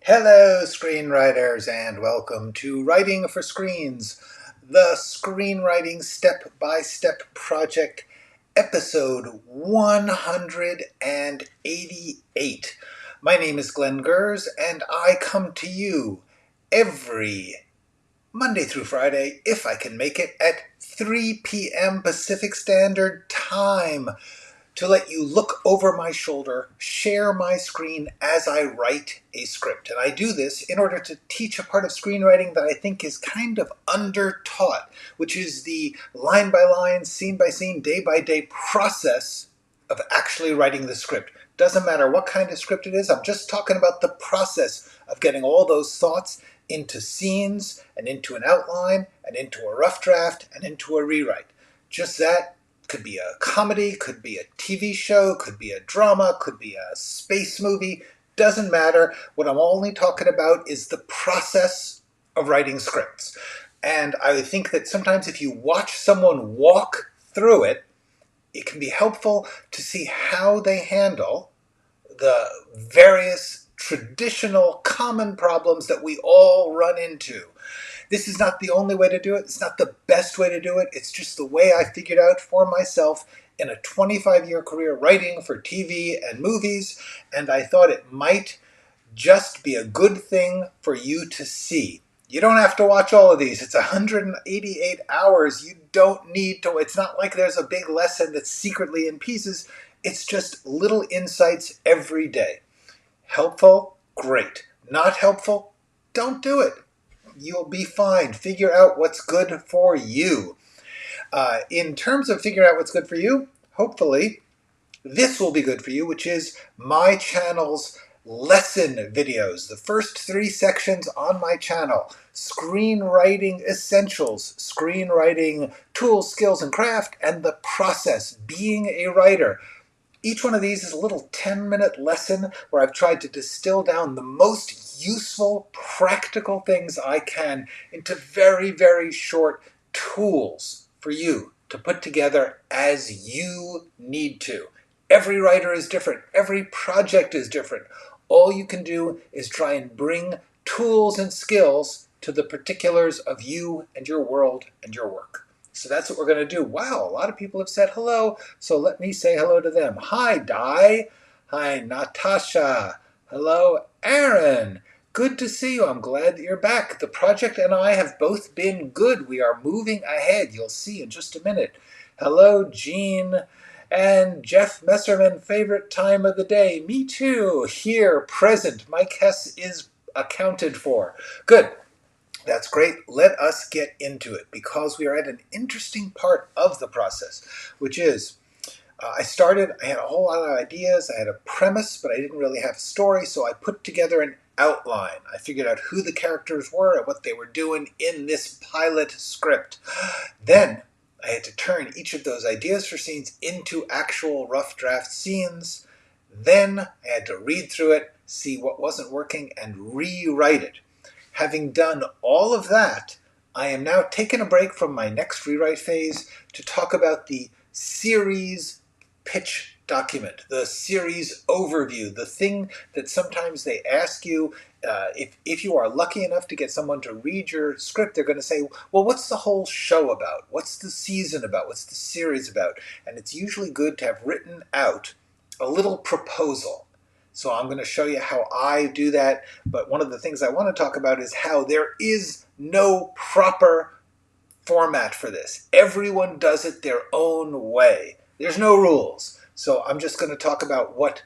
Hello, screenwriters, and welcome to Writing for Screens, the screenwriting step-by-step project, episode 188. My name is Glenn Gers, and I come to you every Monday through Friday, if I can make it, at 3 p.m. Pacific Standard Time, to let you look over my shoulder, share my screen as I write a script. And I do this in order to teach a part of screenwriting that I think is kind of under-taught, which is the line-by-line, scene-by-scene, day-by-day process of actually writing the script. Doesn't matter what kind of script it is, I'm just talking about the process of getting all those thoughts into scenes, and into an outline, and into a rough draft, and into a rewrite. Just that. Could be a comedy, could be a TV show, could be a drama, could be a space movie. Doesn't matter. What I'm only talking about is the process of writing scripts. And I think that sometimes if you watch someone walk through it, it can be helpful to see how they handle the various traditional common problems that we all run into. This is not the only way to do it. It's not the best way to do it. It's just the way I figured out for myself in a 25-year career writing for TV and movies, and I thought it might just be a good thing for you to see. You don't have to watch all of these. It's 188 hours. You don't need to. It's not like there's a big lesson that's secretly in pieces. It's just little insights every day. Helpful? Great. Not helpful? Don't do it. You'll be fine. Figure out what's good for you. In terms of figuring out what's good for you, hopefully this will be good for you, which is my channel's lesson videos. The first 3 sections on my channel: Screenwriting Essentials, Screenwriting Tools, Skills, and Craft, and The Process, Being a Writer. Each one of these is a little 10-minute lesson where I've tried to distill down the most useful, practical things I can into very, very short tools for you to put together as you need to. Every writer is different. Every project is different. All you can do is try and bring tools and skills to the particulars of you and your world and your work. So that's what we're going to do. Wow, a lot of people have said hello, so let me say hello to them. Hi, Di. Hi, Natasha. Hello, Aaron. Good to see you. I'm glad that you're back. The project and I have both been good. We are moving ahead. You'll see in just a minute. Hello, Jean. And Jeff Messerman, favorite time of the day. Me too. Here, present. Mike Hess is accounted for. Good. That's great. Let us get into it, because we are at an interesting part of the process, which is I had a whole lot of ideas. I had a premise, but I didn't really have a story, so I put together an outline. I figured out who the characters were and what they were doing in this pilot script. Then I had to turn each of those ideas for scenes into actual rough draft scenes. Then I had to read through it, see what wasn't working, and rewrite it. Having done all of that, I am now taking a break from my next rewrite phase to talk about the series pitch document, the series overview, the thing that sometimes they ask you. If you are lucky enough to get someone to read your script, they're going to say, well, what's the whole show about? What's the season about? What's the series about? And it's usually good to have written out a little proposal. So I'm going to show you how I do that. But one of the things I want to talk about is how there is no proper format for this. Everyone does it their own way. There's no rules. So I'm just going to talk about what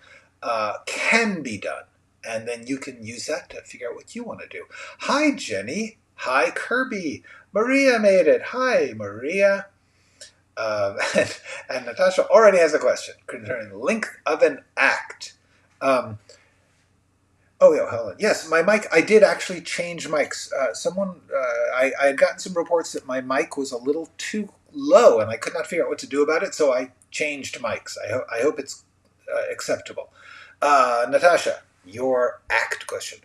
can be done. And then you can use that to figure out what you want to do. Hi, Jenny. Hi, Kirby. Maria made it. Hi, Maria. And Natasha already has a question concerning the length of an act. Oh, yeah, hold on. Yes, my mic, I did actually change mics. I had gotten some reports that my mic was a little too low, and I could not figure out what to do about it, so I changed mics. I hope it's acceptable. Natasha, your act question.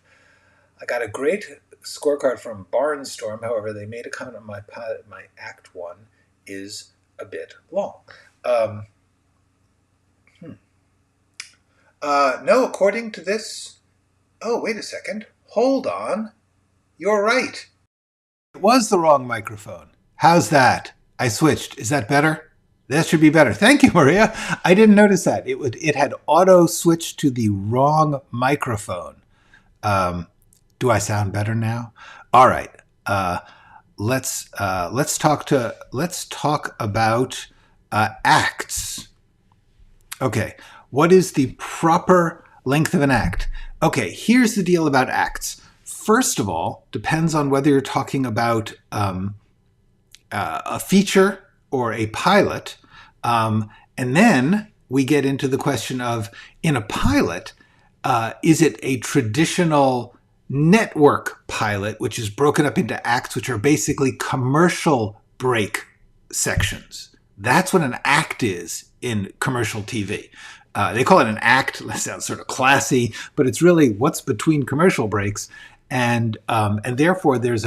I got a great scorecard from Barnstorm. However, they made a comment on my pilot. My act 1 is a bit long. No, according to this... Oh, wait a second. Hold on. You're right. It was the wrong microphone. How's that? I switched. Is that better? That should be better. Thank you, Maria. I didn't notice that. It had auto switched to the wrong microphone. Do I sound better now? All right. Let's talk about acts. Okay. What is the proper length of an act? Okay. Here's the deal about acts. First of all, depends on whether you're talking about a feature or a pilot. And then we get into the question of, in a pilot, is it a traditional network pilot, which is broken up into acts, which are basically commercial break sections? That's what an act is in commercial TV. They call it an act. That sounds sort of classy, but it's really what's between commercial breaks. And therefore, there's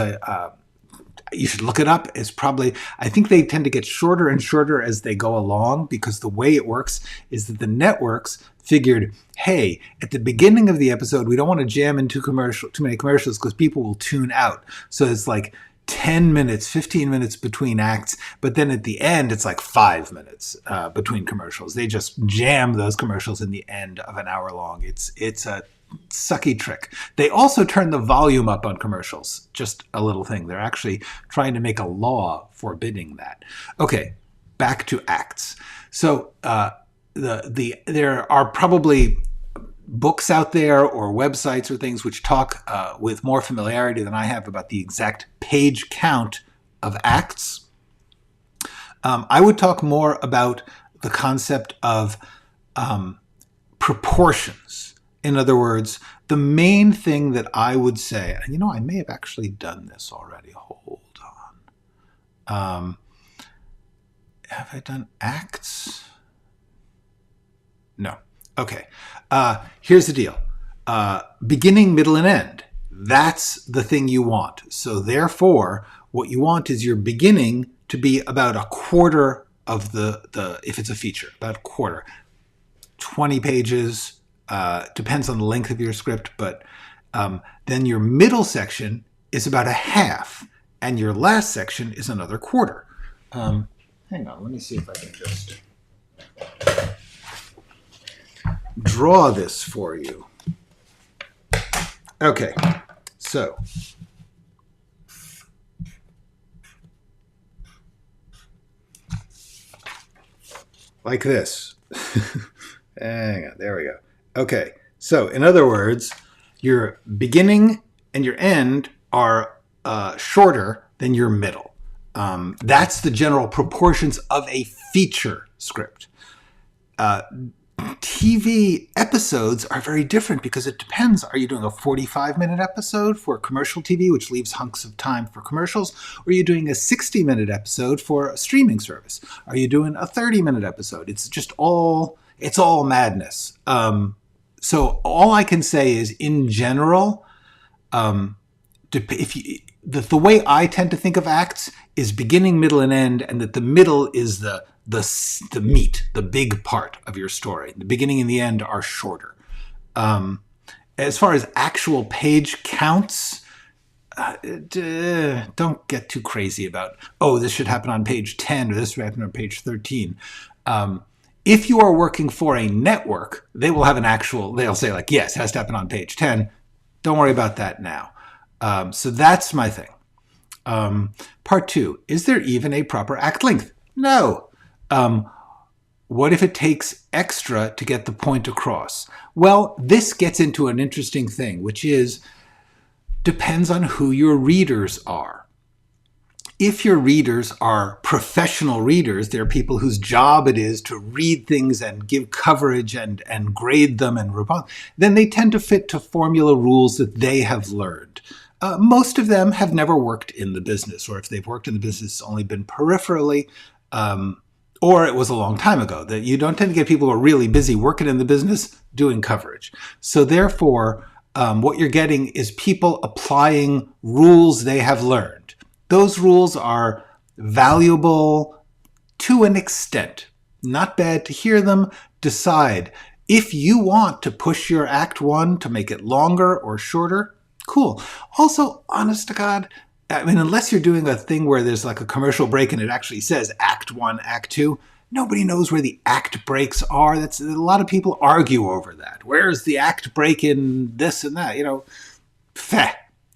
you should look it up. It's probably, I think they tend to get shorter and shorter as they go along, because the way it works is that the networks figured, hey, at the beginning of the episode, we don't want to jam in too many commercials because people will tune out. So it's like 10 minutes, 15 minutes between acts, but then at the end, it's like 5 minutes between commercials. They just jam those commercials in the end of an hour long. It's a sucky trick. They also turn the volume up on commercials. Just a little thing. They're actually trying to make a law forbidding that. Okay, back to acts. So there are probably books out there or websites or things which talk with more familiarity than I have about the exact page count of acts. I would talk more about the concept of proportions. In other words, the main thing that I would say, and I may have actually done this already. Hold on. Have I done acts? No. Okay. Here's the deal. Beginning, middle, and end. That's the thing you want. So therefore, what you want is your beginning to be about a quarter of the if it's a feature, about a quarter. 20 pages, depends on the length of your script, but then your middle section is about a half, and your last section is another quarter. Hang on, let me see if I can just draw this for you. Okay, so like this. Hang on, there we go. Okay, so in other words, your beginning and your end are shorter than your middle. That's the general proportions of a feature script. TV episodes are very different because it depends. Are you doing a 45-minute episode for commercial TV, which leaves hunks of time for commercials? Or are you doing a 60-minute episode for a streaming service? Are you doing a 30-minute episode? It's just it's all madness. So all I can say is, in general, the way I tend to think of acts is beginning, middle, and end, and that the middle is the meat, the big part of your story. The beginning and the end are shorter. As far as actual page counts, don't get too crazy about, this should happen on page 10 or this should happen on page 13. If you are working for a network, they will have they'll say like, yes, it has to happen on page 10. Don't worry about that now. So that's my thing. Part 2, is there even a proper act length? No. What if it takes extra to get the point across? Well, this gets into an interesting thing, which is, depends on who your readers are. If your readers are professional readers, they're people whose job it is to read things and give coverage and grade them and respond, then they tend to fit to formula rules that they have learned. Most of them have never worked in the business, or if they've worked in the business, it's only been peripherally, or it was a long time ago. That you don't tend to get people who are really busy working in the business doing coverage. So therefore, what you're getting is people applying rules they have learned. Those rules are valuable to an extent. Not bad to hear them. Decide. If you want to push your Act 1 to make it longer or shorter, Cool. Also, honest to God, I mean, unless you're doing a thing where there's like a commercial break and it actually says Act 1, Act 2, nobody knows where the act breaks are. A lot of people argue over that. Where's the act break in this and that?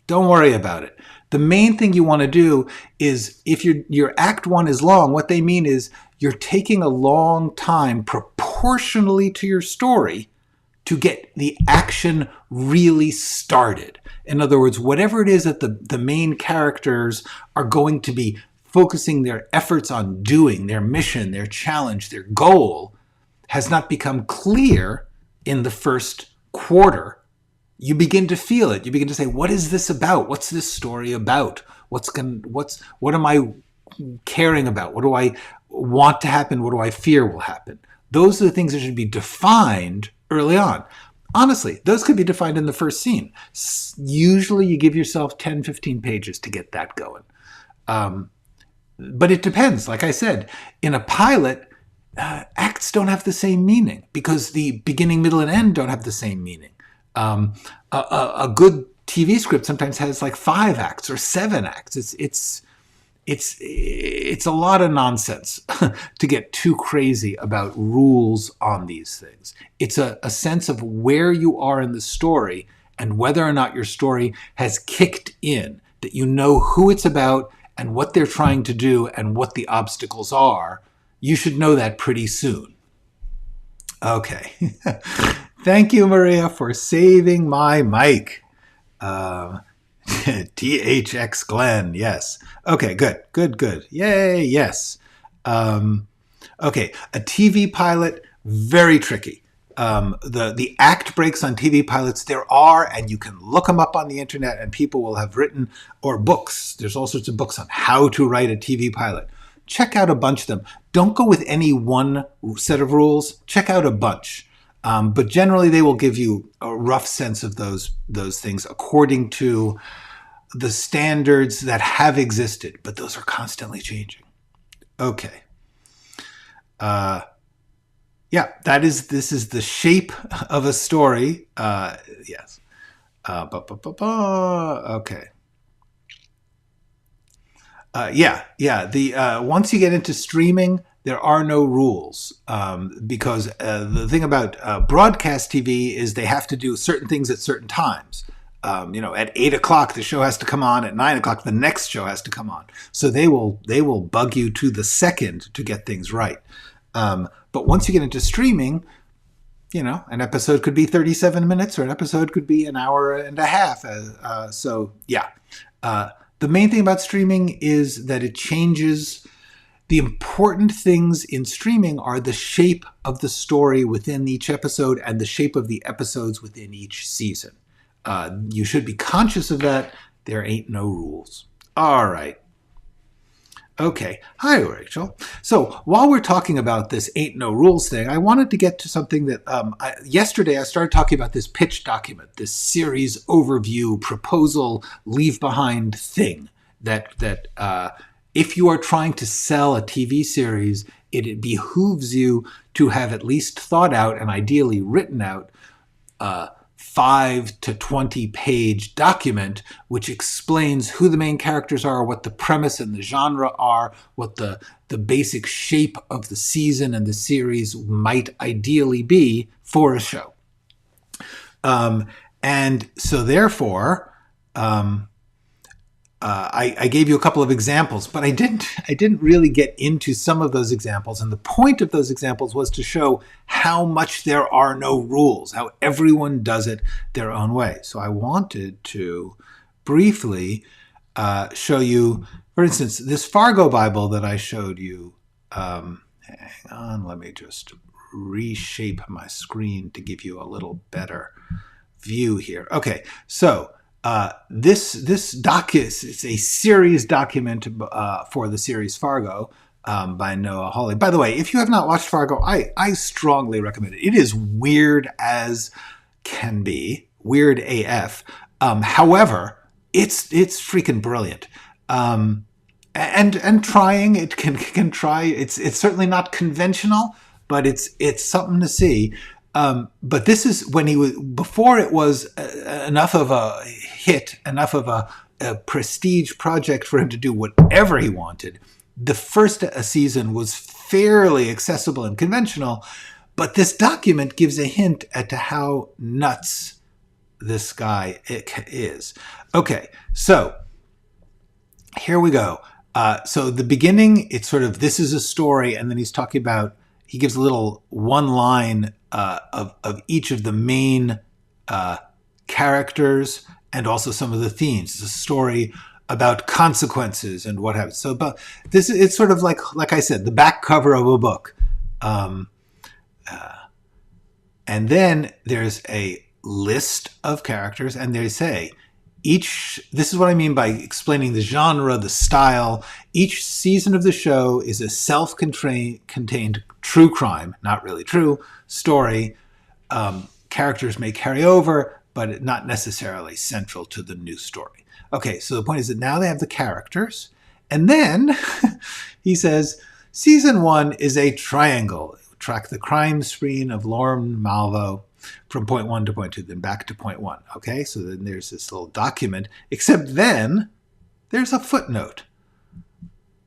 Don't worry about it. The main thing you want to do is, if your Act 1 is long, what they mean is you're taking a long time proportionally to your story to get the action really started. In other words, whatever it is that the main characters are going to be focusing their efforts on doing, their mission, their challenge, their goal, has not become clear in the first quarter. You begin to feel it. You begin to say, what is this about? What's this story about? What am I caring about? What do I want to happen? What do I fear will happen? Those are the things that should be defined early on. Honestly, those could be defined in the first scene. Usually you give yourself 10, 15 pages to get that going. But it depends. Like I said, in a pilot, acts don't have the same meaning because the beginning, middle, and end don't have the same meaning. A good TV script sometimes has like 5 acts or 7 acts. It's a lot of nonsense to get too crazy about rules on these things. It's a sense of where you are in the story and whether or not your story has kicked in, that you know who it's about and what they're trying to do and what the obstacles are. You should know that pretty soon. Okay. Thank you, Maria, for saving my mic. THX Glenn, yes. Okay, good. Yay, yes. Okay, a TV pilot, very tricky. The act breaks on TV pilots, there are, and you can look them up on the internet, and people will have written, or books. There's all sorts of books on how to write a TV pilot. Check out a bunch of them. Don't go with any one set of rules. Check out a bunch. But generally, they will give you a rough sense of those things according to the standards that have existed, but those are constantly changing. Okay. This is the shape of a story. Yes. Okay. Once you get into streaming, there are no rules because the thing about broadcast TV is they have to do certain things at certain times. At 8 o'clock, the show has to come on. At 9 o'clock, the next show has to come on. So they will bug you to the second to get things right. But once you get into streaming, an episode could be 37 minutes or an episode could be an hour and a half. The main thing about streaming is that it changes. The important things in streaming are the shape of the story within each episode and the shape of the episodes within each season. You should be conscious of that. There ain't no rules. All right. Okay. Hi, Rachel. So while we're talking about this ain't no rules thing, I wanted to get to something that yesterday I started talking about this pitch document, this series overview proposal leave behind thing that if you are trying to sell a TV series, it behooves you to have at least thought out and ideally written out 5 to 20 page document which explains who the main characters are, what the premise and the genre are, what the basic shape of the season and the series might ideally be for a show. And so therefore, I gave you a couple of examples, but I didn't really get into some of those examples. And the point of those examples was to show how much there are no rules, how everyone does it their own way. So I wanted to briefly show you, for instance, this Fargo Bible that I showed you. Hang on, let me just reshape my screen to give you a little better view here. Okay, so this doc is a series document for the series Fargo by Noah Hawley. By the way, if you have not watched Fargo, I strongly recommend it. It is weird as can be, weird AF. However, it's freaking brilliant. And trying, it can try. It's certainly not conventional, but it's something to see. But this is when before it was enough of a hit, enough of a prestige project for him to do whatever he wanted. The first season was fairly accessible and conventional, but this document gives a hint as to how nuts this guy is. Okay, so here we go. So the beginning, it's sort of, this is a story, and then he's talking about, he gives a little one line of each of the main characters and also some of the themes. It's a story about consequences and what happens. So but this, it's sort of like I said, the back cover of a book. And then there's a list of characters, and they say, this is what I mean by explaining the genre, the style. Each season of the show is a self-contained true crime, not really true, story. Characters may carry over, but not necessarily central to the new story. Okay, so the point is that now they have the characters. And then he says, season 1 is a triangle. Track the crime spree of Lorne Malvo from point 1 to point 2, then back to point 1. Okay, so then there's this little document, except then there's a footnote.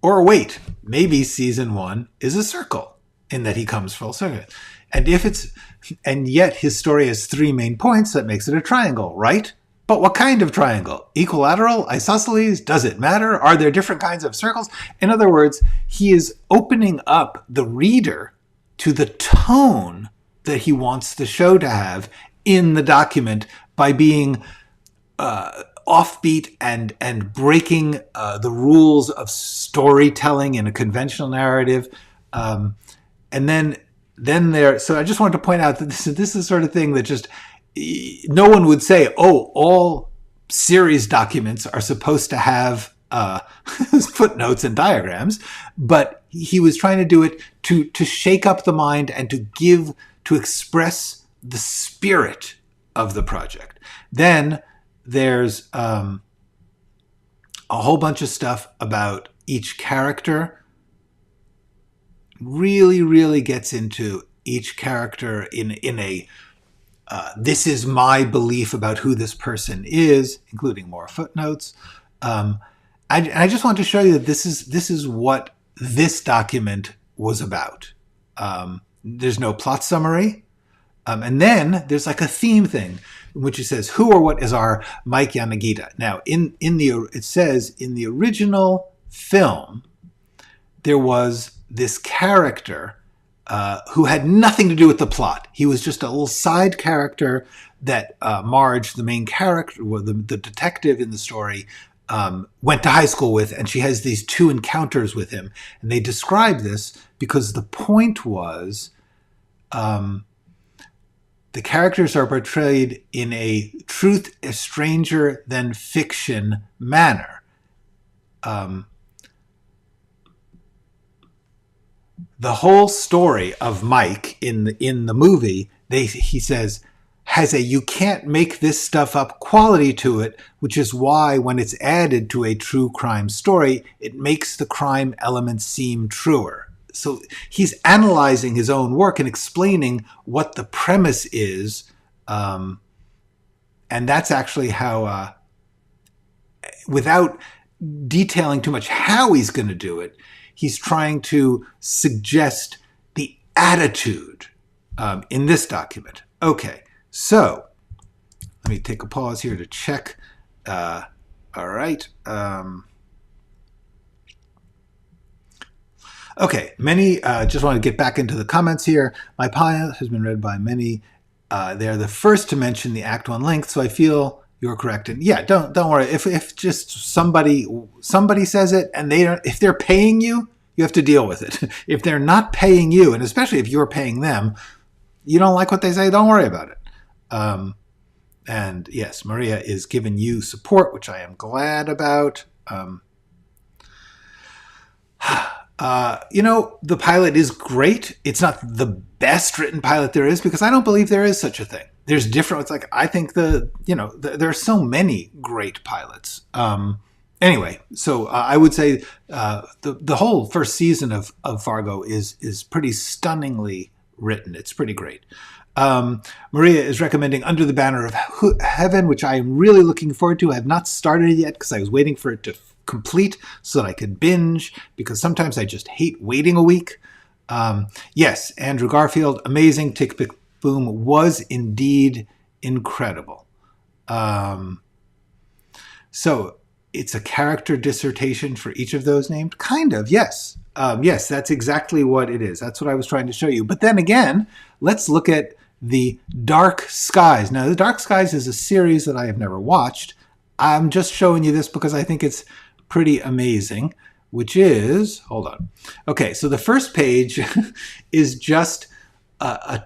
Or wait, maybe season 1 is a circle in that he comes full circle. And yet his story has 3 main points, that makes it a triangle, right? But what kind of triangle? Equilateral? Isosceles? Does it matter? Are there different kinds of circles? In other words, he is opening up the reader to the tone that he wants the show to have in the document by being offbeat and breaking the rules of storytelling in a conventional narrative. And then there, so I just wanted to point out that this is the sort of thing that just, no one would say, oh, all series documents are supposed to have footnotes and diagrams, but he was trying to do it to shake up the mind and to express the spirit of the project. Then there's a whole bunch of stuff about each character. Really, really gets into each character in a this is my belief about who this person is, including more footnotes. I just want to show you that this is what this document was about. There's no plot summary. And then there's like a theme thing, in which it says, who or what is our Mike Yanagita? Now, it says in the original film, there was this character who had nothing to do with the plot. He was just a little side character that Marge, the main character, the detective in the story, went to high school with, and she has these 2 encounters with him. And they describe this because the point was the characters are portrayed in a truth is stranger than fiction manner. The whole story of Mike in the movie, he says, has a you can't make this stuff up quality to it, which is why when it's added to a true crime story, it makes the crime element seem truer. So he's analyzing his own work and explaining what the premise is. And that's actually how, without detailing too much how he's going to do it, he's trying to suggest the attitude in this document. Okay, so let me take a pause here to check. All right. Okay, many, just want to get back into the comments here. My pilot has been read by many. They're the first to mention the Act 1 length, so I feel you're correct. And yeah, don't worry. If just somebody says it and if they're paying you, you have to deal with it. If they're not paying you, and especially if you're paying them, you don't like what they say, don't worry about it. And yes, Maria is giving you support, which I am glad about. The pilot is great. It's not the best written pilot there is, because I don't believe there is such a thing. There's different, it's like, I think there are so many great pilots. Anyway, so I would say the whole first season of Fargo is pretty stunningly written. It's pretty great. Maria is recommending Under the Banner of Heaven, which I am really looking forward to. I have not started it yet because I was waiting for it to complete so that I could binge, because sometimes I just hate waiting a week. Yes, Andrew Garfield, amazing. Tick, Pick, Boom was indeed incredible. So it's a character dissertation for each of those named? Kind of, yes. Yes, that's exactly what it is. That's what I was trying to show you. But then again, let's look at the Dark Skies. Now, the Dark Skies is a series that I have never watched. I'm just showing you this because I think it's pretty amazing, which is, hold on. Okay, so the first page is just the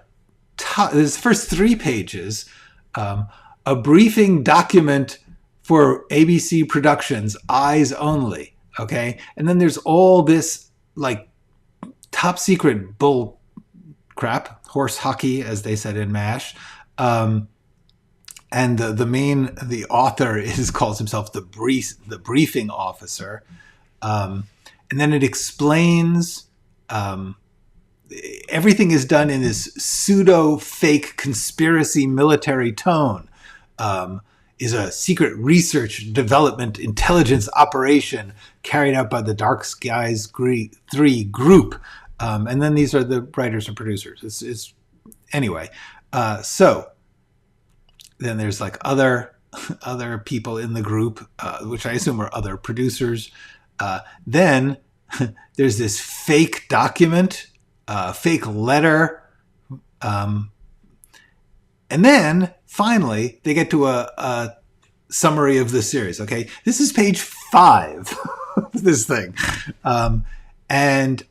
first 3 pages, a briefing document for ABC Productions, Eyes Only, okay? And then there's all this, like, top secret bull crap, horse hockey, as they said in MASH. And the author calls himself the briefing officer. And then it explains, everything is done in this pseudo-fake conspiracy military tone. Is a secret research development intelligence operation carried out by the Dark Skies 3 group. And then these are the writers and producers. Anyway, so then there's like other people in the group, which I assume are other producers. Then there's this fake document, fake letter. And then finally, they get to a summary of the series, okay? This is page 5 of this thing. And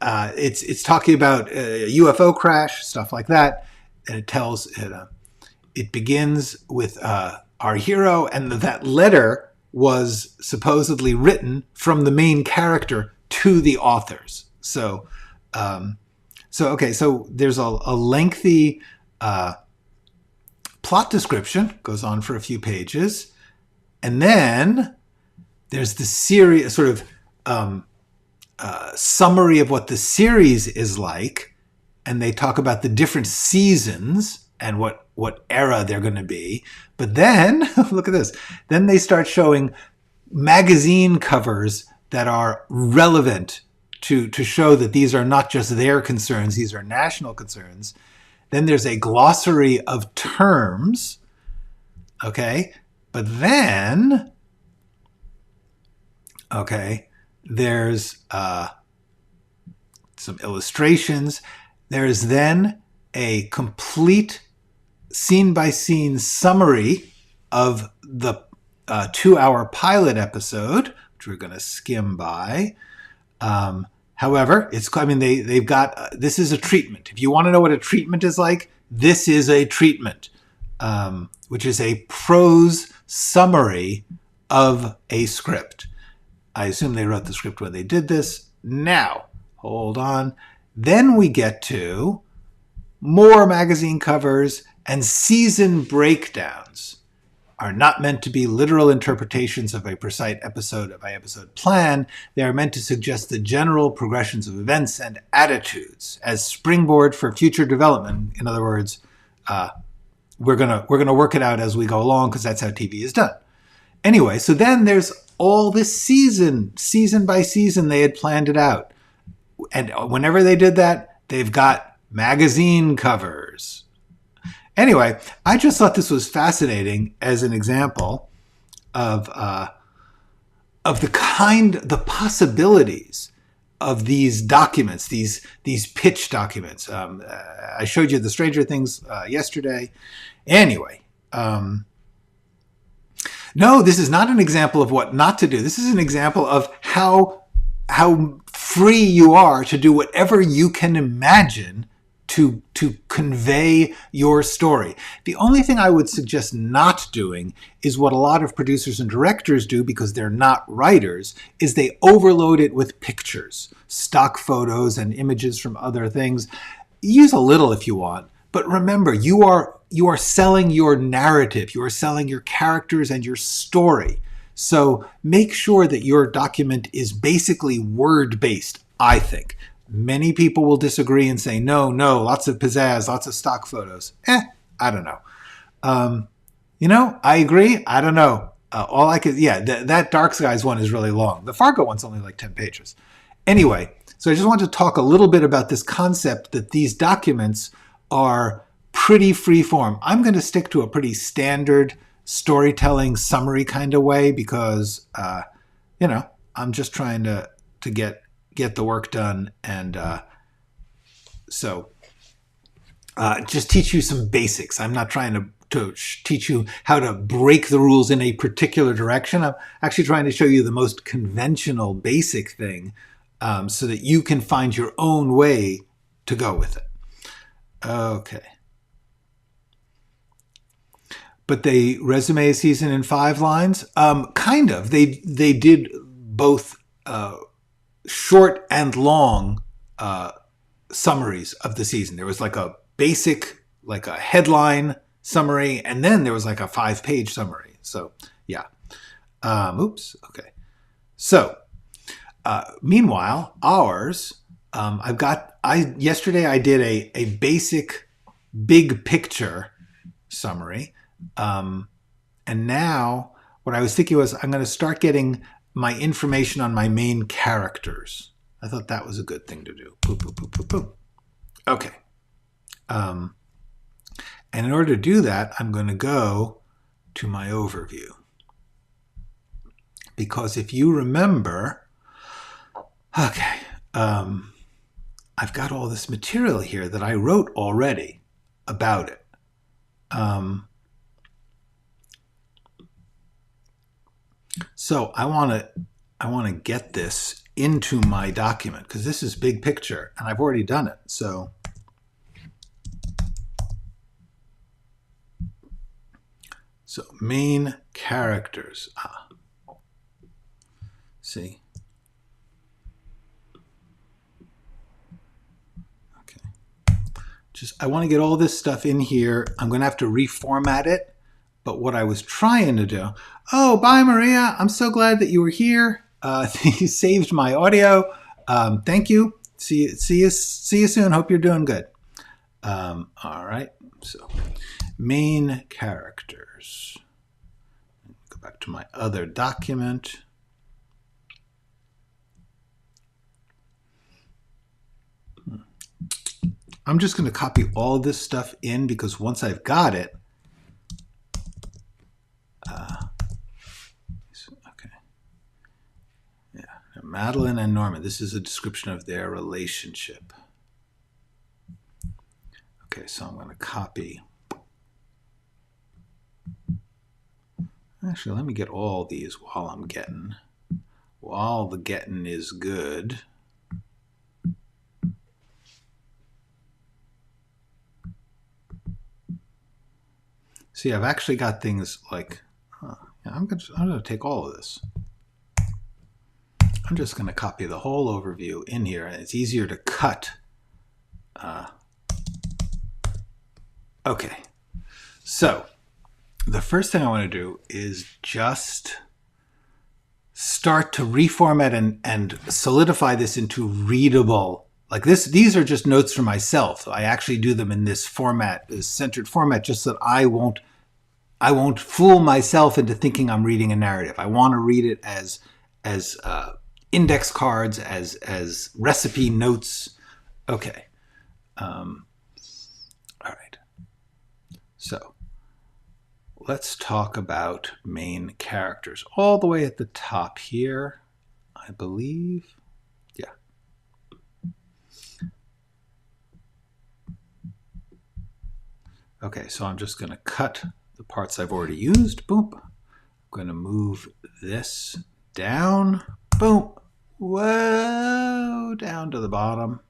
it's talking about a UFO crash, stuff like that. And it begins with our hero, and that letter was supposedly written from the main character to the authors. So there's a lengthy plot description, goes on for a few pages, and then there's the series, sort of summary of what the series is like, and they talk about the different seasons and what era they're going to be. But then, look at this, then they start showing magazine covers that are relevant to show that these are not just their concerns, these are national concerns. Then there's a glossary of terms, okay? But then, okay, there's some illustrations. There's then a complete scene-by-scene summary of the 2-hour pilot episode, which we're going to skim by. However, they've got, this is a treatment. If you want to know what a treatment is like, this is a treatment, which is a prose summary of a script. I assume they wrote the script when they did this. Now, hold on. Then we get to more magazine covers, and season breakdowns are not meant to be literal interpretations of a precise episode-by-episode plan. They are meant to suggest the general progressions of events and attitudes as springboard for future development. In other words, we're gonna work it out as we go along, because that's how TV is done. Anyway, so then there's all this season by season, they had planned it out. And whenever they did that, they've got magazine covers. Anyway, I just thought this was fascinating as an example of the possibilities of these documents, these pitch documents. I showed you the Stranger Things yesterday. Anyway, no, this is not an example of what not to do. This is an example of how free you are to do whatever you can imagine to convey your story. The only thing I would suggest not doing is what a lot of producers and directors do, because they're not writers, is they overload it with pictures, stock photos and images from other things. Use a little if you want, but remember, you are selling your narrative, you are selling your characters and your story. So make sure that your document is basically word-based, I think. Many people will disagree and say, no, lots of pizzazz, lots of stock photos. I don't know. I agree. I don't know. All I could, that Dark Skies one is really long. The Fargo one's only like 10 pages. Anyway, so I just want to talk a little bit about this concept that these documents are pretty free form. I'm going to stick to a pretty standard storytelling summary kind of way because, I'm just trying to get the work done. And just teach you some basics. I'm not trying to teach you how to break the rules in a particular direction. I'm actually trying to show you the most conventional basic thing so that you can find your own way to go with it. Okay. But they resume a season in 5 lines? Kind of. They did both short and long summaries of the season. There was like a basic, like a headline summary, and then there was like a 5-page summary. So yeah. Oops. Okay. So meanwhile, ours, yesterday I did a basic big picture summary. And now what I was thinking was I'm going to start getting my information on my main characters. I thought that was a good thing to do. Boop, boop, boop, boop, boop. Okay. And in order to do that, I'm going to go to my overview. Because if you remember, okay, I've got all this material here that I wrote already about it. So I want to get this into my document because this is big picture and I've already done it. So main characters. See. Okay. I want to get all this stuff in here. I'm going to have to reformat it. But what I was trying to do, oh, bye, Maria. I'm so glad that you were here. You saved my audio. Thank you. See you soon. Hope you're doing good. All right. So main characters. Go back to my other document. I'm just going to copy all this stuff in because once I've got it, okay. Yeah, Madeline and Norman. This is a description of their relationship. Okay, so I'm going to copy. Actually, let me get all these while the getting is good. See, I've actually got things like, I'm going to take all of this. I'm just going to copy the whole overview in here, and it's easier to cut. Okay, so the first thing I want to do is just start to reformat and solidify this into readable. Like this, these are just notes for myself. I actually do them in this format, this centered format, just so that I won't fool myself into thinking I'm reading a narrative. I want to read it as index cards, as recipe notes. Okay. All right. So let's talk about main characters. All the way at the top here, I believe. Yeah. Okay, so I'm just going to cut the parts I've already used. Boom. I'm going to move this down. Boom. Whoa, down to the bottom,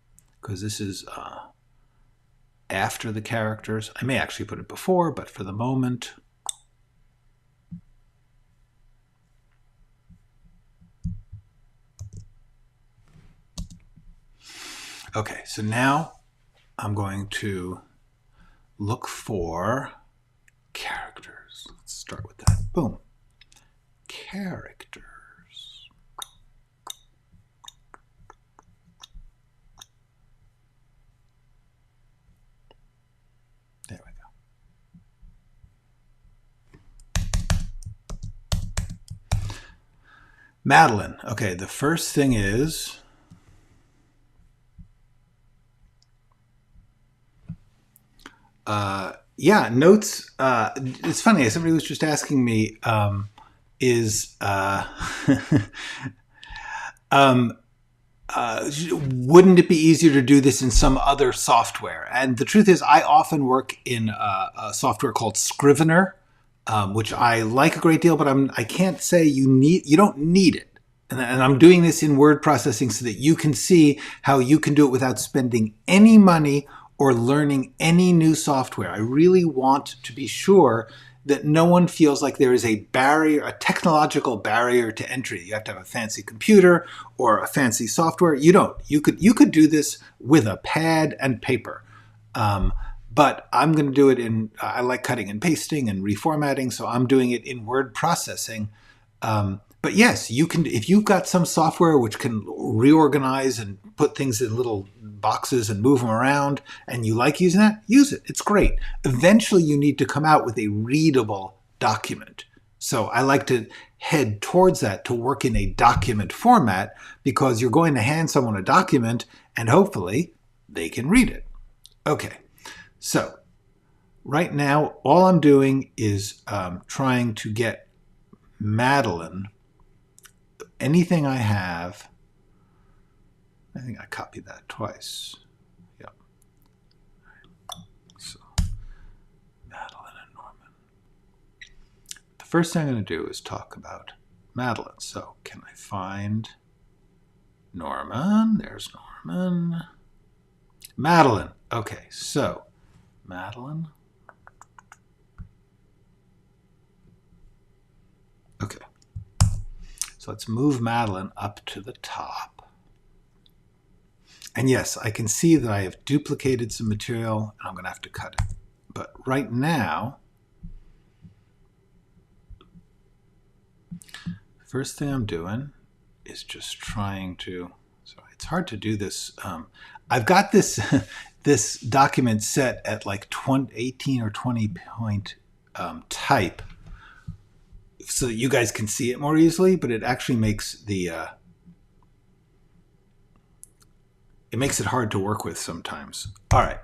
because this is after the characters. I may actually put it before, but for the moment. Okay, so now I'm going to look for characters. Let's start with that. Boom. Characters. Madeline. Okay, the first thing is, yeah, notes. It's funny. Somebody was just asking me, is wouldn't it be easier to do this in some other software? And the truth is, I often work in a software called Scrivener, which I like a great deal, but I can't say you don't need it. And I'm doing this in word processing so that you can see how you can do it without spending any money or learning any new software. I really want to be sure that no one feels like there is a barrier, a technological barrier to entry. You have to have a fancy computer or a fancy software. You don't. You could do this with a pad and paper. But I'm going to do it in, I like cutting and pasting and reformatting, so I'm doing it in word processing. But yes, you can, if you've got some software which can reorganize and put things in little boxes and move them around, and you like using that, use it. It's great. Eventually, you need to come out with a readable document. So I like to head towards that, to work in a document format, because you're going to hand someone a document and hopefully they can read it. Okay, so right now, all I'm doing is trying to get Madeline, anything I have, I think I copied that twice. Yep. So, Madeline and Norman. The first thing I'm going to do is talk about Madeline. So, can I find Norman? There's Norman. Madeline. Okay, so, Madeline. Okay. So let's move Madeline up to the top. And yes, I can see that I have duplicated some material and I'm going to have to cut it. But right now, first thing I'm doing is just trying to, sorry, it's hard to do this. I've got this, this document set at like 18 or 20 point type, so that you guys can see it more easily, but it actually makes the it makes it hard to work with sometimes. All right.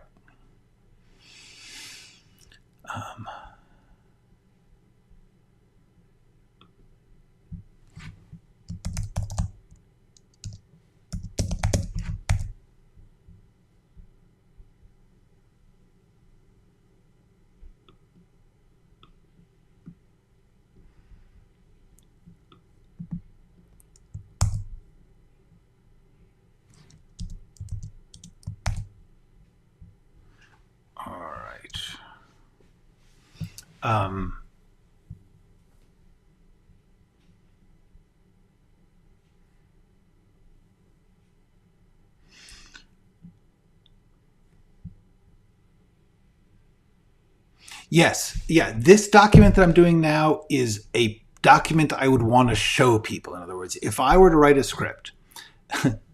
Yes, yeah, this document that I'm doing now is a document I would want to show people. In other words, if I were to write a script,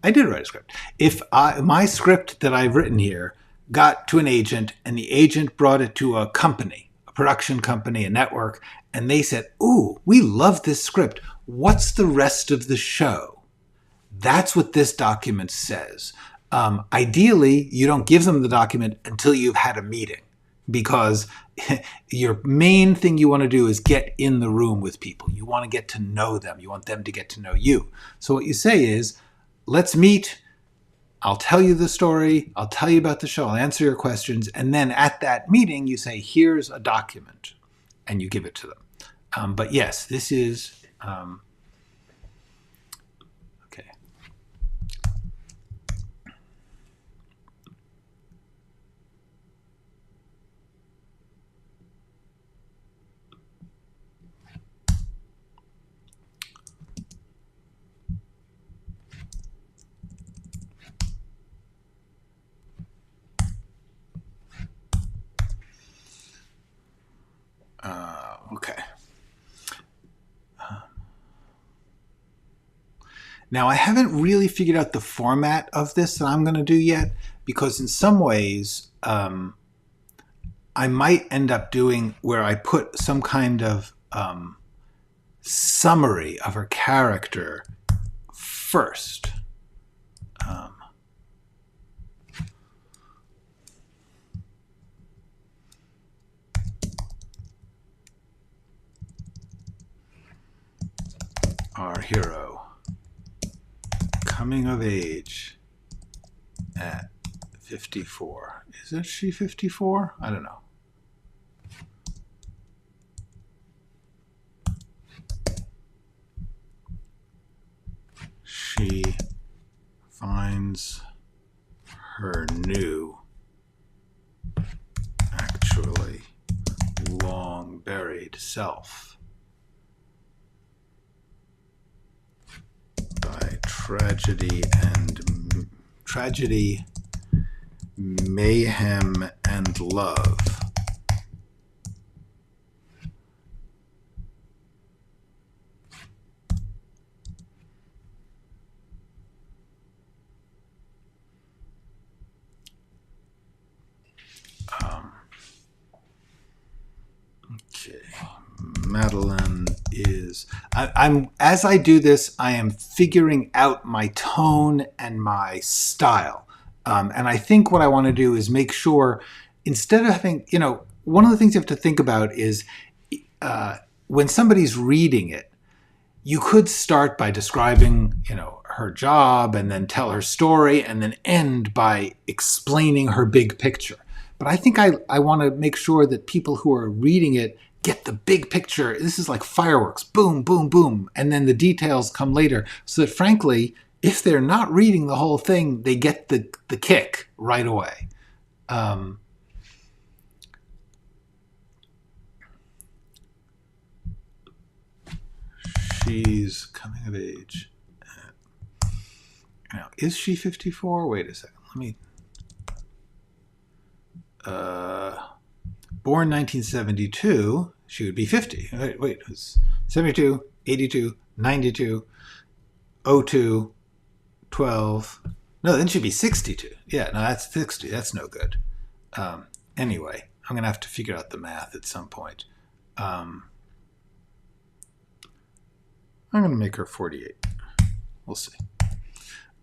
I did write a script. If my script that I've written here got to an agent and the agent brought it to a company, a production company, a network, and they said, "Ooh, we love this script. What's the rest of the show?" That's what this document says. Ideally, you don't give them the document until you've had a meeting, because your main thing you want to do is get in the room with people. You want to get to know them. You want them to get to know you. So what you say is, let's meet. I'll tell you the story. I'll tell you about the show. I'll answer your questions. And then at that meeting, you say, here's a document, and you give it to them. But yes, this is... okay. Okay. Now, I haven't really figured out the format of this that I'm going to do yet, because in some ways, I might end up doing where I put some kind of summary of her character first. Our hero, coming of age at 54. Isn't she 54? I don't know. She finds her new, actually long buried self by tragedy, mayhem, and love. Okay, Madeline is. I'm as I do this, I am figuring out my tone and my style, and I think what I want to do is make sure, instead of having, one of the things you have to think about is when somebody's reading it, you could start by describing, her job, and then tell her story, and then end by explaining her big picture. But I think I want to make sure that people who are reading it get the big picture. This is like fireworks, boom, boom, boom, and then the details come later. So that, frankly, if they're not reading the whole thing, they get the kick right away. She's coming of age. Now, is she 54? Wait a second. Let me... born 1972, she would be 50. Wait, it was 72, 82, 92, 02, 12. No, then she'd be 62. Yeah, no, that's 60. That's no good. Anyway, I'm going to have to figure out the math at some point. I'm going to make her 48. We'll see.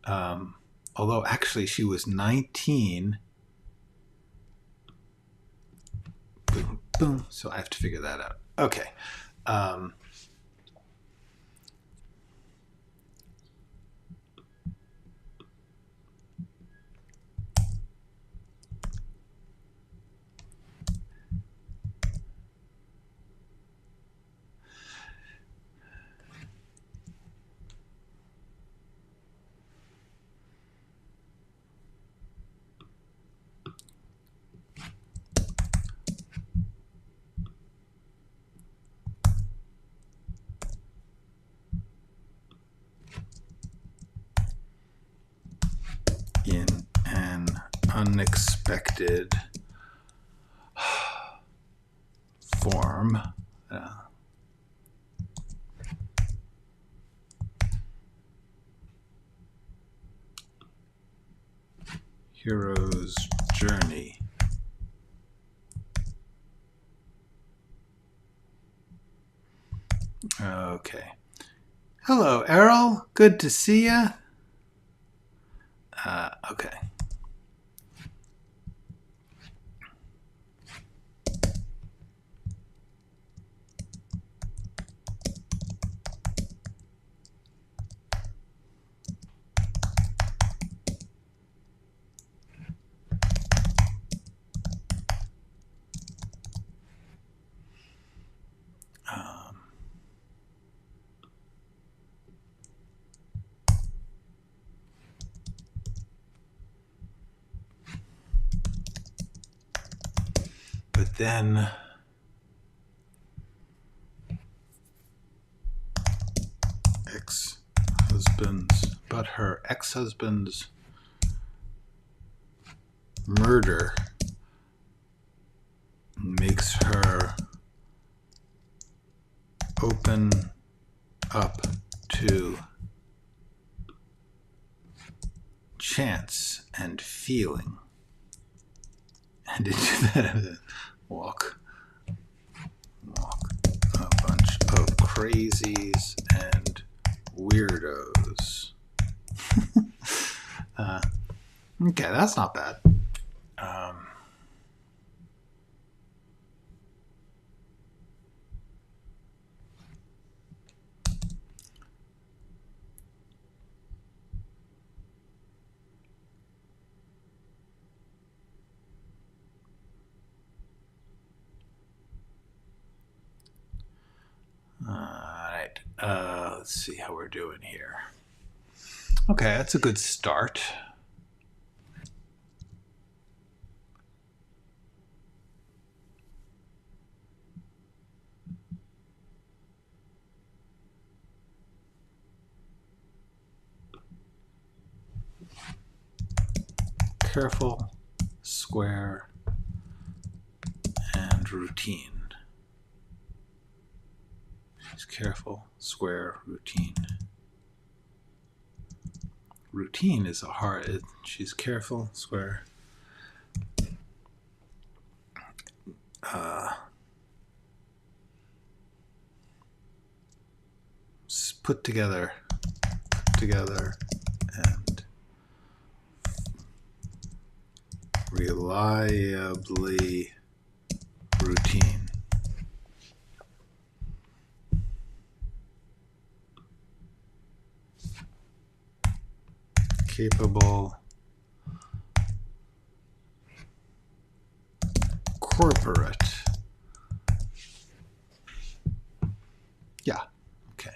Although, actually, she was 19. Boom, boom. So I have to figure that out. Okay. In an unexpected form, hero's journey. Okay. Hello, Errol. Good to see you. Okay. But then her ex-husband's murder makes her open up to chance and feeling. And into that walk a bunch of crazies and weirdos. Okay, that's not bad. All right, let's see how we're doing here. Okay, that's a good start. Careful, square, and routine. She's careful, square, routine. Routine is a hard. She's careful, square. Put together, and reliably routine. Capable, corporate. Yeah, okay.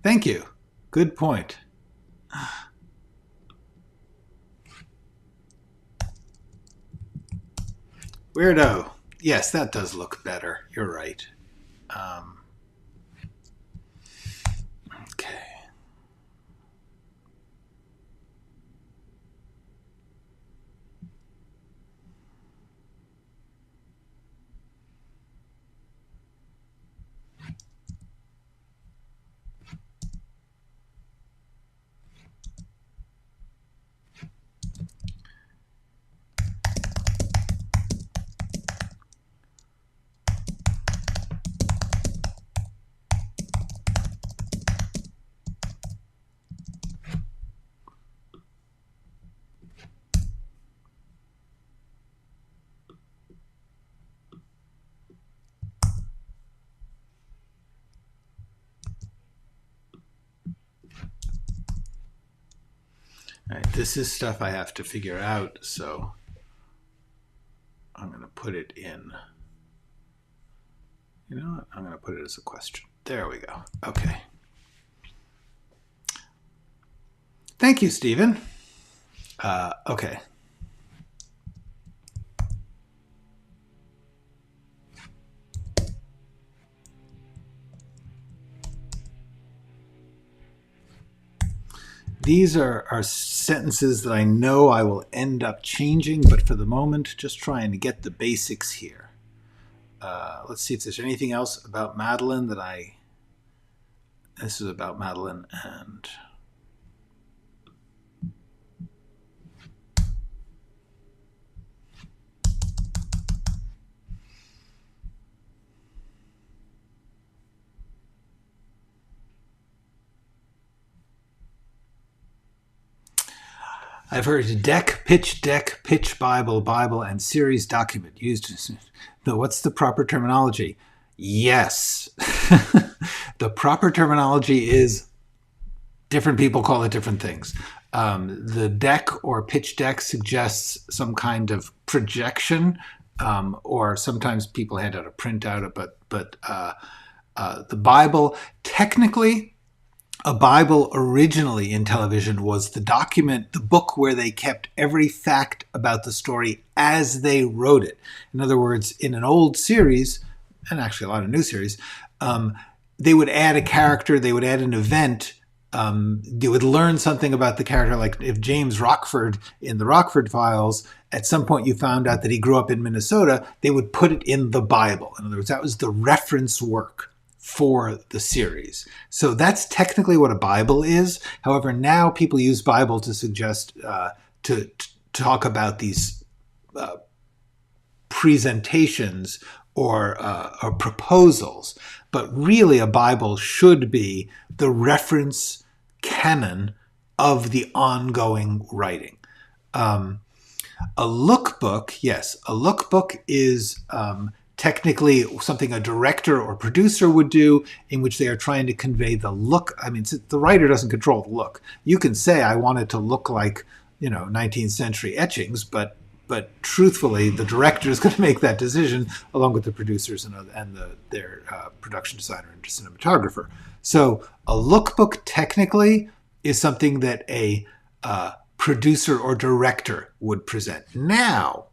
Thank you. Good point. Weirdo. Yes, that does look better. You're right. Okay. All right, this is stuff I have to figure out, so I'm going to put it in. You know what? I'm going to put it as a question. There we go. Okay. Thank you, Stephen. Okay. These are sentences that I know I will end up changing, but for the moment, just trying to get the basics here. Let's see if there's anything else about Madeline that I... This is about Madeline and... I've heard deck, pitch Bible, and series document used. No, what's the proper terminology? Yes. The proper terminology is different people call it different things. The deck or pitch deck suggests some kind of projection, or sometimes people hand out a printout, but the Bible, technically, a Bible originally in television was the document, the book where they kept every fact about the story as they wrote it. In other words, in an old series, and actually a lot of new series, they would add a character, they would add an event, they would learn something about the character. Like if James Rockford in the Rockford Files, at some point you found out that he grew up in Minnesota, they would put it in the Bible. In other words, that was the reference work for the series. So that's technically what a Bible is. However, now people use Bible to suggest, to talk about these presentations or proposals. But really, a Bible should be the reference canon of the ongoing writing. A lookbook, yes, a lookbook is technically something a director or producer would do, in which they are trying to convey the look. I mean, the writer doesn't control the look. You can say, I want it to look like, 19th century etchings, but truthfully, the director is going to make that decision along with the producers and their production designer and cinematographer. So a lookbook technically is something that a producer or director would present. Now,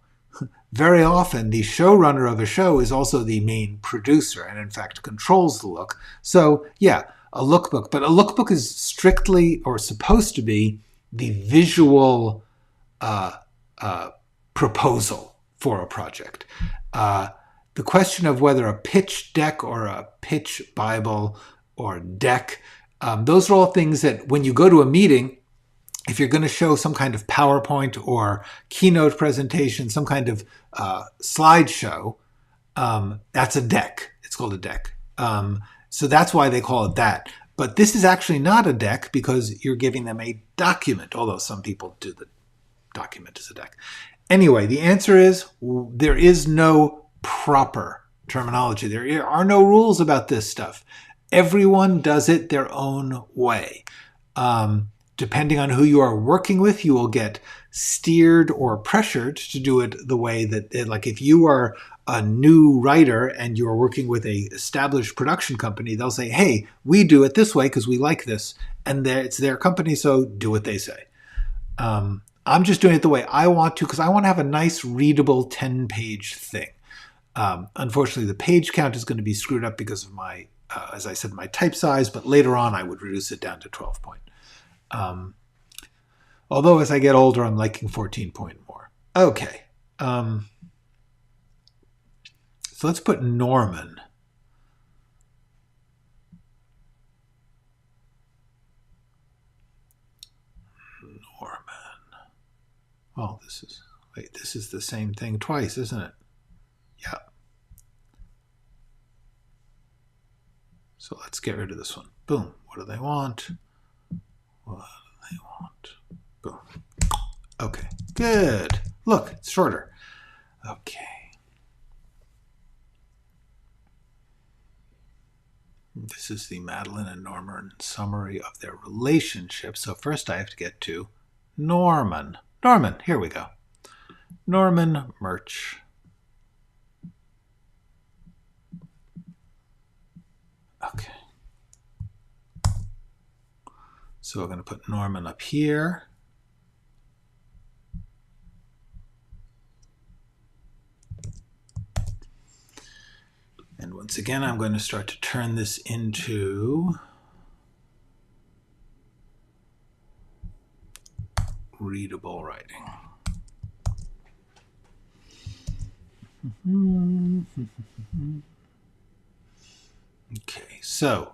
very often the showrunner of a show is also the main producer and in fact controls the look. So yeah, a lookbook, but a lookbook is strictly or supposed to be the visual proposal for a project. The question of whether a pitch deck or a pitch Bible or deck, those are all things that when you go to a meeting, if you're going to show some kind of PowerPoint or keynote presentation, some kind of slideshow, that's a deck. It's called a deck. So that's why they call it that. But this is actually not a deck because you're giving them a document, although some people do the document as a deck. Anyway, the answer is there is no proper terminology. There are no rules about this stuff. Everyone does it their own way. Depending on who you are working with, you will get steered or pressured to do it the way that, like if you are a new writer and you're working with a established production company, they'll say, hey, we do it this way because we like this. And it's their company, so do what they say. I'm just doing it the way I want to because I want to have a nice, readable 10-page thing. Unfortunately, the page count is going to be screwed up because of my, as I said, my type size, but later on I would reduce it down to 12 point. Although as I get older, I'm liking 14 point more. Okay. So let's put Norman. Oh, this is the same thing twice, isn't it? Yeah. So let's get rid of this one. Boom. What do they want? What do they want? Boom. Okay, good. Look, it's shorter. Okay. This is the Madeline and Norman summary of their relationship. So first I have to get to Norman. Norman, here we go. Norman Murch. Okay. So we're going to put Norman up here. And once again, I'm going to start to turn this into readable writing. Okay, so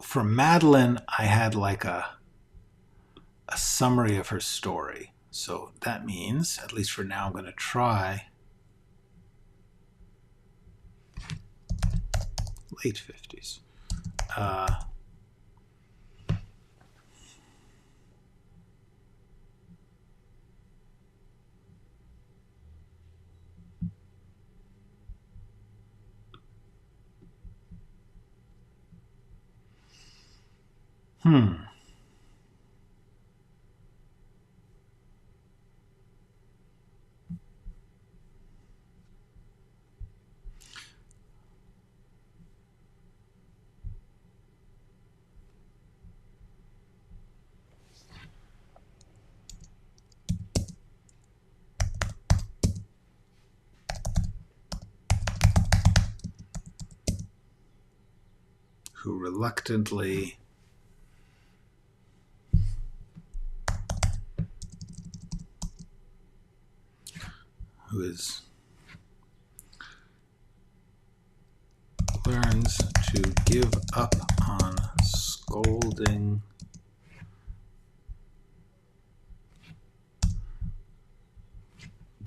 for Madeline, I had like a summary of her story. So that means, at least for now, I'm going to try late 50s. who reluctantly learns to give up on scolding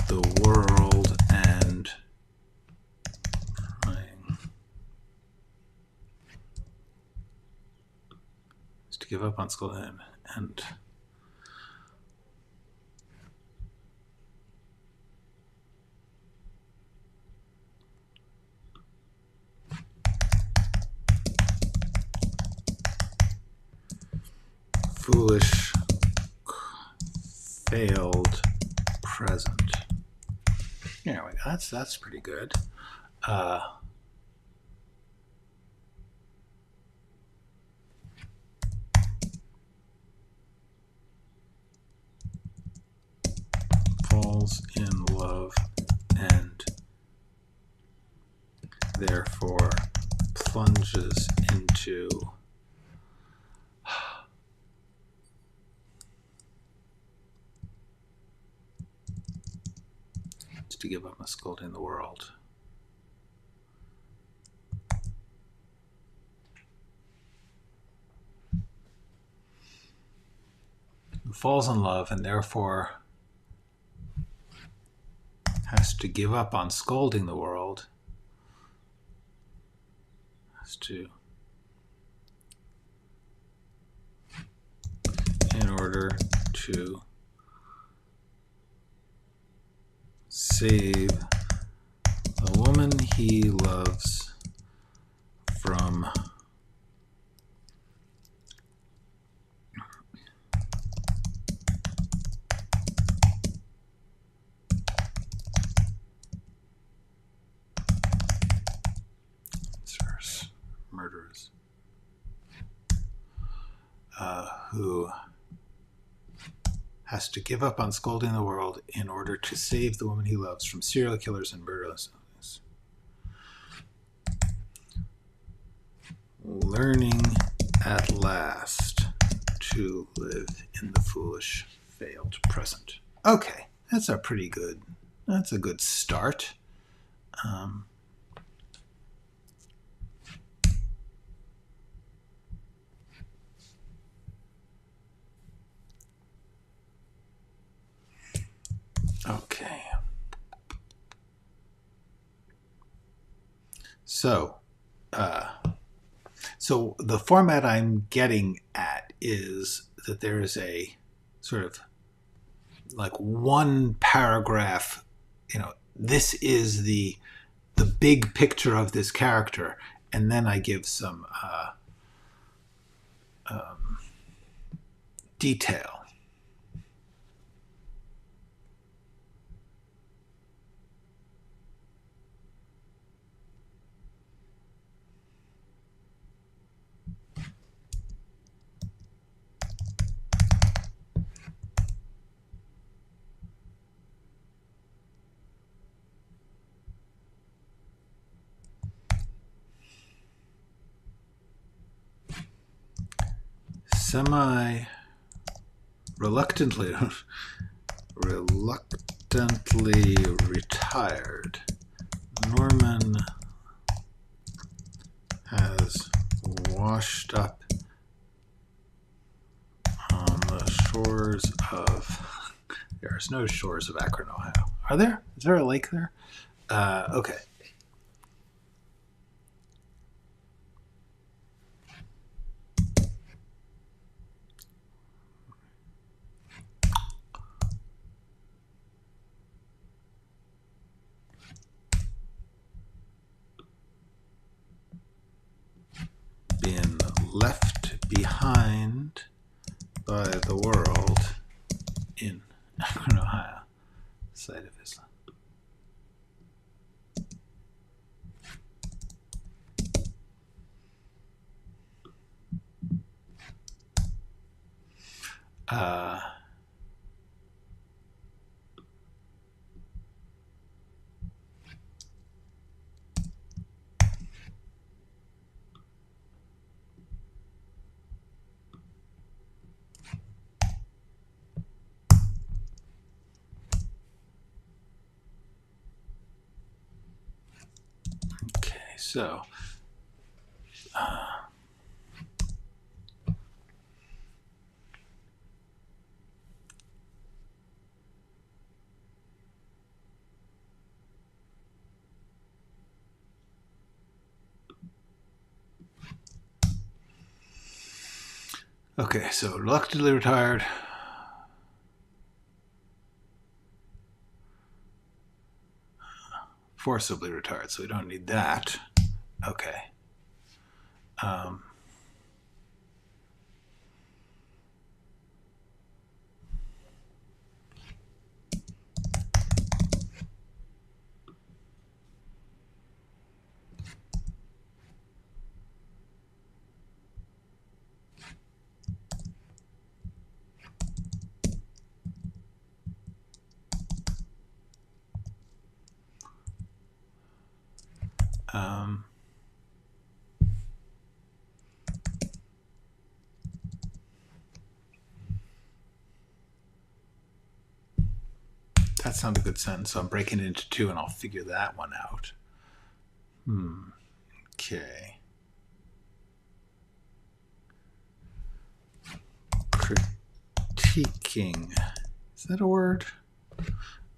the world and trying to give up on scolding and foolish failed present. There we go. That's pretty good. Falls in love and therefore plunges into to give up on scolding the world. Falls in love and therefore has to give up on scolding the world. Has to, in order to save the woman he loves from murderers, who has to give up on scolding the world in order to save the woman he loves from serial killers and murderers. Learning at last to live in the foolish failed present. Okay, that's a good start. Okay. So the format I'm getting at is that there is a sort of like one paragraph, this is the big picture of this character, and then I give some detail. Reluctantly retired, Norman has washed up on the shores of, there's no shores of Akron, Ohio. Are there? Is there a lake there? Okay. Been left behind by the world in Akron, Ohio, site of Islam. So, okay, so reluctantly retired. Forcibly retired, so we don't need that. Okay. That's not a good sentence, so I'm breaking it into two and I'll figure that one out. Okay. Critiquing. Is that a word?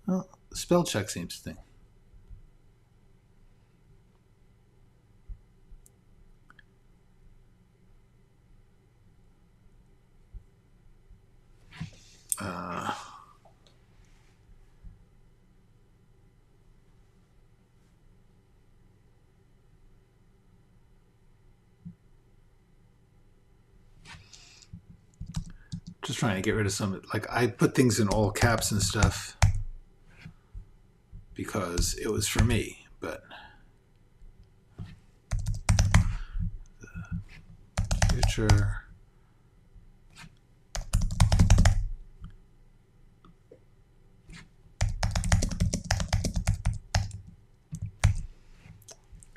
Well, spell check seems to think. Just trying to get rid of some, like I put things in all caps and stuff because it was for me, but the future.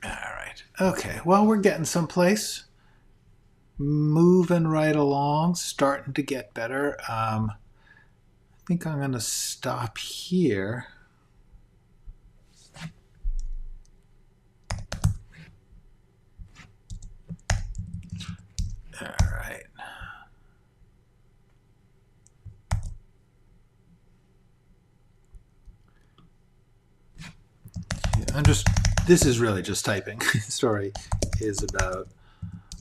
All right. Okay. Well, we're getting someplace. Moving right along, starting to get better. I think I'm going to stop here. All right. Yeah, this is really just typing. The story is about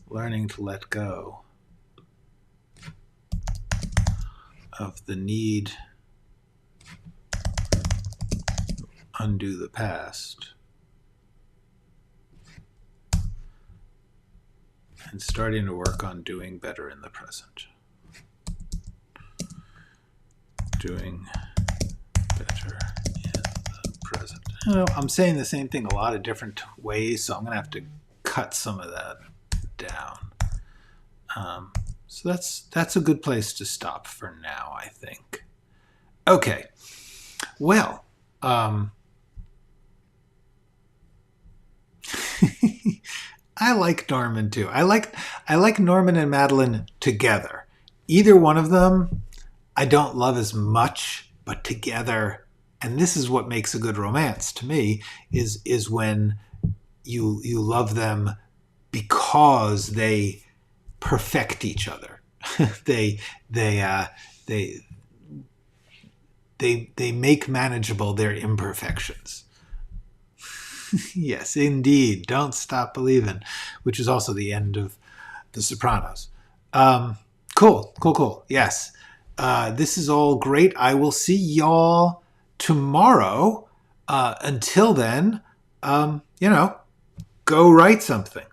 learning to let go of the need to undo the past and starting to work on doing better in the present. Doing better in the present. You know, I'm saying the same thing a lot of different ways, so I'm going to have to cut some of that down. So that's a good place to stop for now, I think. Okay. Well, I like Norman too. I like Norman and Madeline together. Either one of them I don't love as much, but together, and this is what makes a good romance to me, is when you love them because they perfect each other. they make manageable their imperfections. Yes, indeed. Don't stop believing, which is also the end of The Sopranos. Cool. Yes. This is all great. I will see y'all tomorrow. Until then, go write something.